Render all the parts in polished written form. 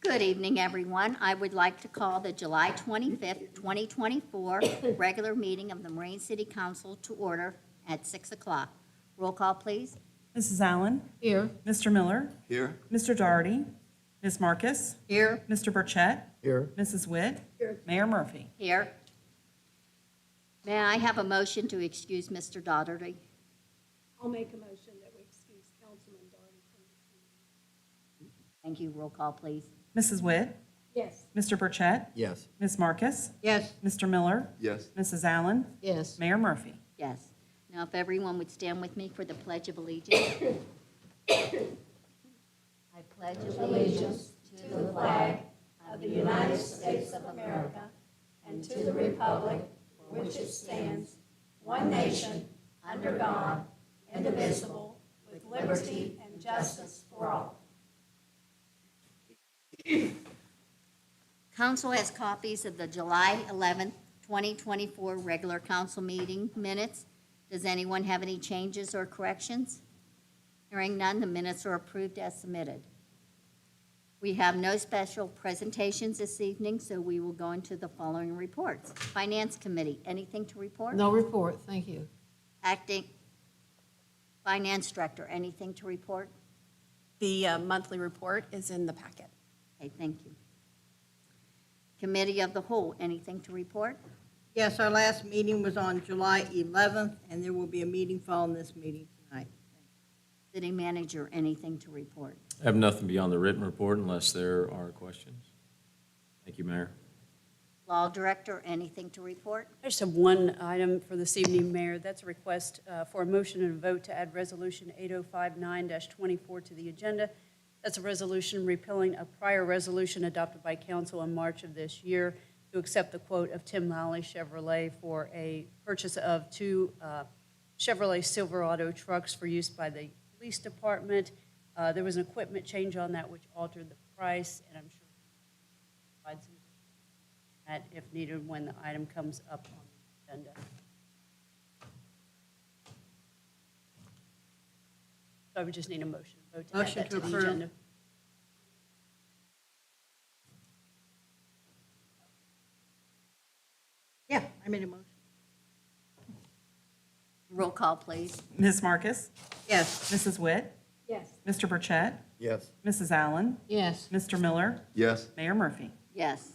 Good evening, everyone. I would like to call the July 25th, 2024 regular meeting of the Moraine City Council to order at 6 o'clock. Roll call, please. Mrs. Allen. Here. Mr. Miller. Here. Mr. Doherty. Ms. Marcus. Here. Mr. Burchett. Here. Mrs. Witt. Here. Mayor Murphy. Here. May I have a motion to excuse Mr. Doherty? I'll make a motion that we excuse Councilman Doherty from this meeting. Thank you. Roll call, please. Mrs. Witt. Yes. Mr. Burchett. Yes. Ms. Marcus. Yes. Mr. Miller. Yes. Mrs. Allen. Yes. Mayor Murphy. Yes. Now, if everyone would stand with me for the Pledge of Allegiance. I pledge allegiance to the flag of the United States of America and to the republic for which it stands, one nation, under God, indivisible, with liberty and justice for all. Council has copies of the July 11th, 2024 regular council meeting minutes. Does anyone have any changes or corrections? Hearing none, the minutes are approved as submitted. We have no special presentations this evening, so we will go into the following reports. Finance Committee, anything to report? No report, thank you. Acting Finance Director, anything to report? The monthly report is in the packet. Okay, thank you. Committee of the Whole, anything to report? Yes, our last meeting was on July 11th, and there will be a meeting following this meeting tonight. City Manager, anything to report? I have nothing beyond the written report unless there are questions. Thank you, Mayor. Law Director, anything to report? I just have one item for this evening, Mayor. That's a request for a motion and a vote to add Resolution 8059-24 to the agenda. That's a resolution repealing a prior resolution adopted by council in March of this year to accept the quote of Tim Lally Chevrolet for a purchase of two Chevrolet Silverado trucks for use by the police department. There was an equipment change on that which altered the price, and I'm sure we'll provide some that if needed when the item comes up on the agenda. So I would just need a motion vote to add Motion that to to the approve. agenda. Yeah, I made a motion. Roll call, please. Ms. Marcus. Yes. Mrs. Witt. Yes. Mr. Burchett. Yes. Mrs. Allen. Yes. Mr. Miller. Yes. Mayor Murphy. Yes.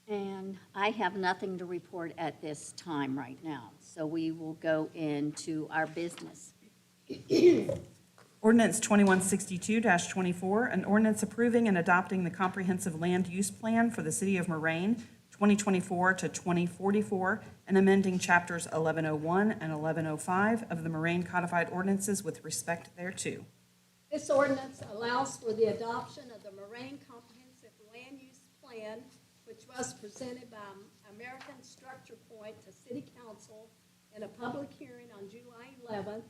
And I have nothing to report at this time right now, so we will go into our business. Ordinance 2162-24, an ordinance approving and adopting the comprehensive land use plan for the city of Moraine, 2024 to 2044, and amending chapters 1101 and 1105 of the Moraine Codified Ordinances with respect thereto. This ordinance allows for the adoption of the Moraine Comprehensive Land Use Plan, which was presented by American Structure Point to City Council in a public hearing on July 11th.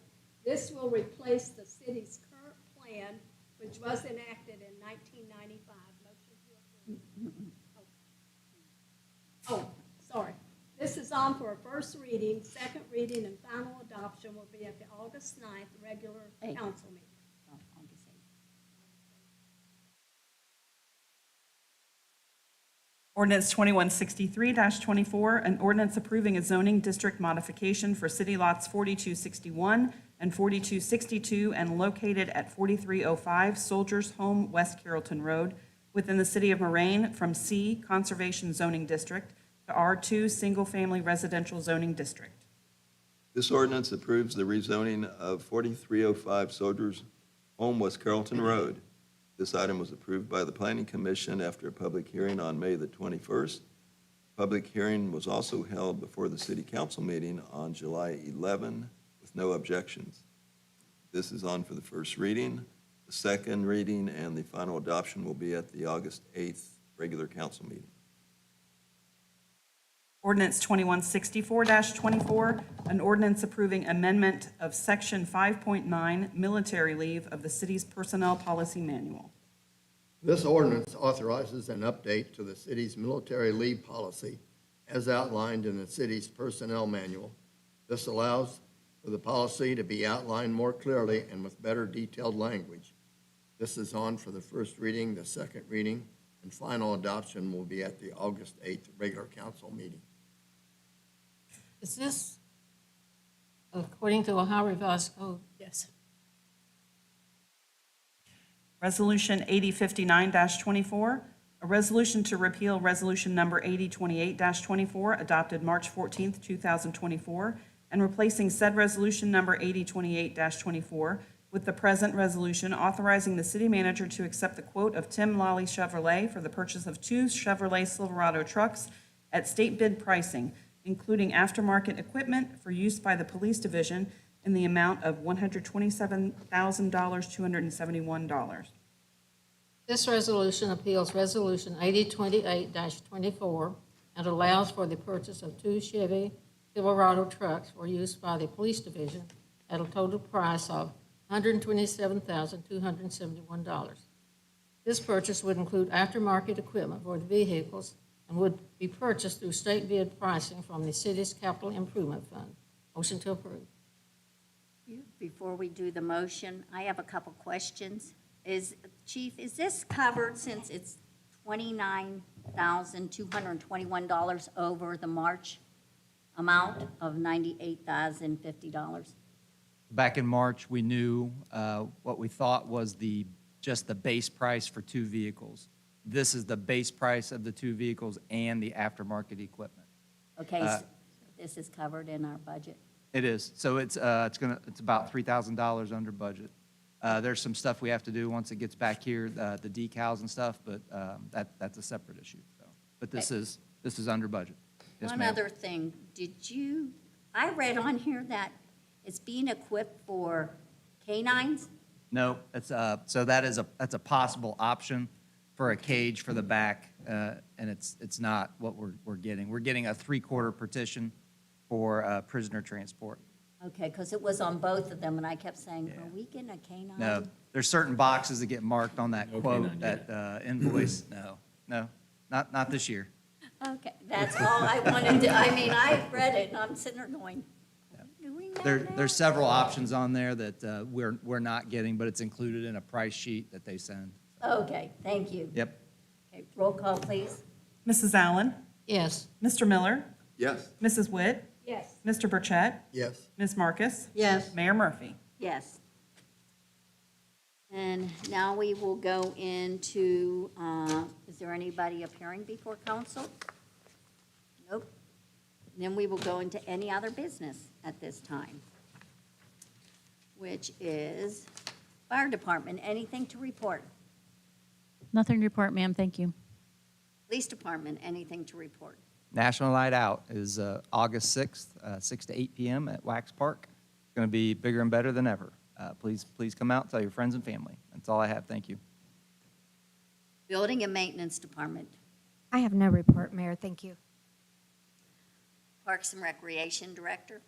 This will replace the city's current plan, which was enacted in 1995. Motion to approve. Oh, sorry. This is on for a first reading. Second reading and final adoption will be at the August 9th regular council meeting. Oh, August 8th. Ordinance 2163-24, an ordinance approving a zoning district modification for city lots 4261 and 4262 and located at 4305 Soldiers Home, West Carrollton Road, within the city of Moraine from C Conservation Zoning District to R2 Single Family Residential Zoning District. This ordinance approves the rezoning of 4305 Soldiers Home, West Carrollton Road. This item was approved by the Planning Commission after a public hearing on May the 21st. Public hearing was also held before the City Council meeting on July 11 with no objections. This is on for the first reading. The second reading and the final adoption will be at the August 8th regular council meeting. Ordinance 2164-24, an ordinance approving amendment of Section 5.9 military leave of the city's Personnel Policy Manual. This ordinance authorizes an update to the city's military leave policy as outlined in the city's personnel manual. This allows for the policy to be outlined more clearly and with better detailed language. This is on for the first reading, the second reading, and final adoption will be at the August 8th regular council meeting. Is this according to Ohio Revised Code? Yes. Resolution 8059-24, a resolution to repeal Resolution Number 8028-24, adopted March 14th, 2024, and replacing said Resolution Number 8028-24 with the present resolution authorizing the city manager to accept the quote of Tim Lawley Chevrolet for the purchase of 2 Chevrolet Silverado trucks at state bid pricing, including aftermarket equipment for use by the police division in the amount of $127,271. This resolution appeals Resolution 8028-24 and allows for the purchase of 2 Chevy Silverado trucks for use by the police division at a total price of $127,271. This purchase would include aftermarket equipment for the vehicles and would be purchased through state bid pricing from the city's capital improvement fund. Motion to approve. Before we do the motion, I have a couple questions. Chief, is this covered since it's $29,221 over the March amount of $98,050? Back in March, we knew what we thought was just the base price for 2 vehicles. This is the base price of the 2 vehicles and the aftermarket equipment. Okay, so this is covered in our budget? It is. So it's about $3,000 under budget. There's some stuff we have to do once it gets back here, the decals and stuff, but that's a separate issue. So, but this is under budget. Yes, One ma'am. other thing, I read on here that it's being equipped for canines? No, so that's a possible option for a cage for the back, and it's not what we're getting. We're getting a 3/4 partition for prisoner transport. Okay, because it was on both of them, and I kept saying, are we getting a canine? No, there's certain boxes that get marked on that No quote, canine that invoice. No, not this year. Okay, that's all I wanted to, I read it, and I'm sitting there going, are we doing that now? There's several options on there that we're not getting, but it's included in a price sheet that they send. Okay, thank you. Yep. Okay, roll call, please. Mrs. Allen? Yes. Mr. Miller? Yes. Mrs. Witt? Yes. Mr. Burchett? Yes. Ms. Marcus? Yes. Mayor Murphy? Yes. And now we will go into, is there anybody appearing before council? Nope. Then we will go into any other business at this time, which is fire department. Anything to report? Nothing to report, ma'am, thank you. Police department, anything to report? National Night Out is August 6th, 6 to 8 p.m. at Wax Park. It's going to be bigger and better than ever. Please come out, tell your friends and family. That's all I have. Thank you. Building and maintenance department, I have no report, Mayor, thank you. Parks and Recreation Director.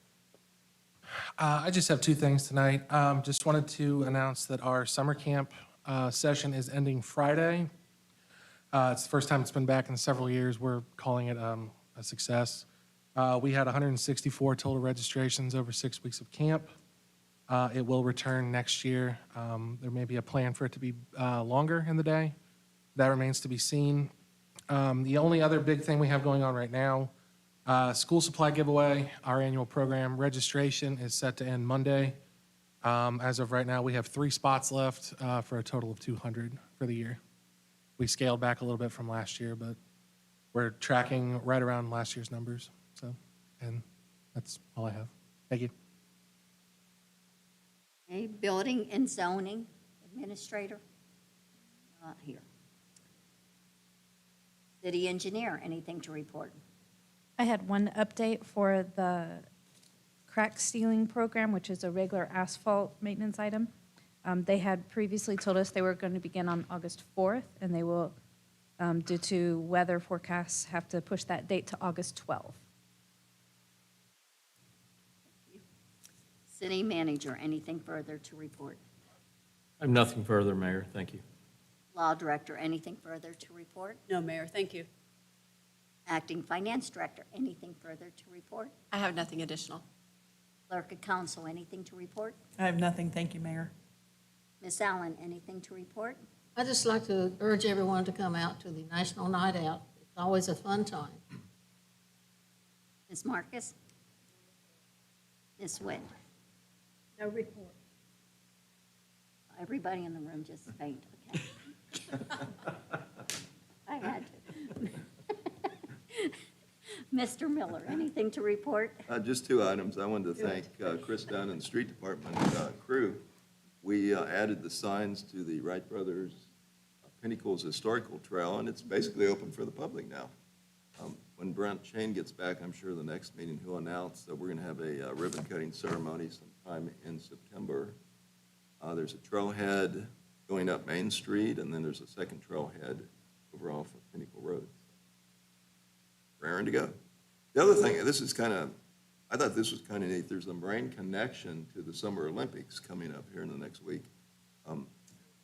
I just have 2 things tonight. Just wanted to announce that our summer camp session is ending Friday. It's the first time it's been back in several years. We're calling it a success. We had 164 total registrations over 6 weeks of camp. It will return next year. There may be a plan for it to be longer in the day. That remains to be seen. The only other big thing we have going on right now, school supply giveaway, our annual program registration is set to end Monday. As of right now, we have 3 spots left for a total of 200 for the year. We scaled back a little bit from last year, but we're tracking right around last year's numbers. So, and that's all I have. Thank you. Okay, Building and Zoning Administrator. Not here. City Engineer, anything to report? I had one update for the crack sealing program, which is a regular asphalt maintenance item. They had previously told us they were going to begin on August 4th, and they will, due to weather forecasts, have to push that date to August 12th. City Manager, anything further to report? I have nothing further, Mayor. Thank you. Law Director, anything further to report? No, Mayor, thank you. Acting Finance Director, anything further to report? I have nothing additional. Clerk of Council, anything to report? I have nothing, thank you, Mayor. Ms. Allen, anything to report? I'd just like to urge everyone to come out to the National Night Out. It's always a fun time. Ms. Marcus? Ms. Witt? No report. Everybody in the room just faint, okay? I had to. Mr. Miller, anything to report? Just two items. I wanted to thank Chris Dunn and the street department crew. We added the signs to the Wright Brothers Pinnacles Historical Trail, and it's basically open for the public now. When Brent Shane gets back, I'm sure the next meeting he'll announce that we're going to have a ribbon-cutting ceremony sometime in September. There's a trailhead going up Main Street, and then there's a second trailhead over off of Pinnacle Road. Raring to go. The other thing, I thought this was kind of neat. There's a Moraine connection to the Summer Olympics coming up here in the next week.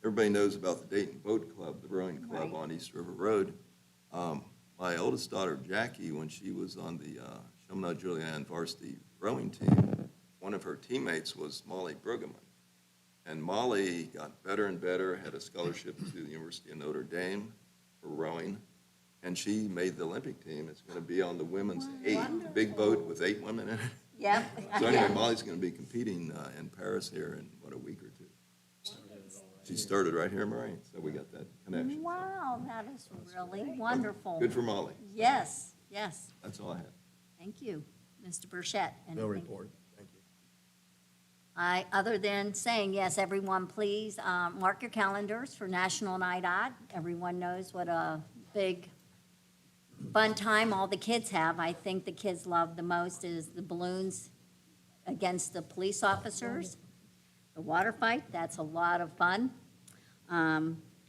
Everybody knows about the Dayton Boat Club, the rowing club on East River Road. My oldest daughter, Jackie, when she was on the Chaminade Julienne varsity rowing team, one of her teammates was Molly Brueggemann. And Molly got better and better, had a scholarship to the University of Notre Dame for rowing, and she made the Olympic team. It's going to be on the women's 8, the big boat with 8 women in it. Yep. So anyway, Molly's going to be competing in Paris here in, a week or two. She started right here in Moraine, so we got that connection. Wow, that is really wonderful. Good for Molly. Yes, yes. That's all I had. Thank you. Mr. Burchett, anything? No report. Thank you. Other than saying, yes, everyone, please mark your calendars for National Night Out. Everyone knows what a big, fun time all the kids have. I think the kids love the most is the balloons against the police officers. The water fight, that's a lot of fun.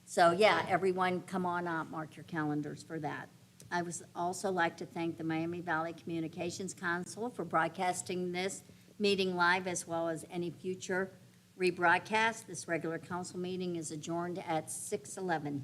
So yeah, everyone come on out, mark your calendars for that. I would also like to thank the Miami Valley Communications Council for broadcasting this meeting live as well as any future rebroadcast. This regular council meeting is adjourned at 6:11.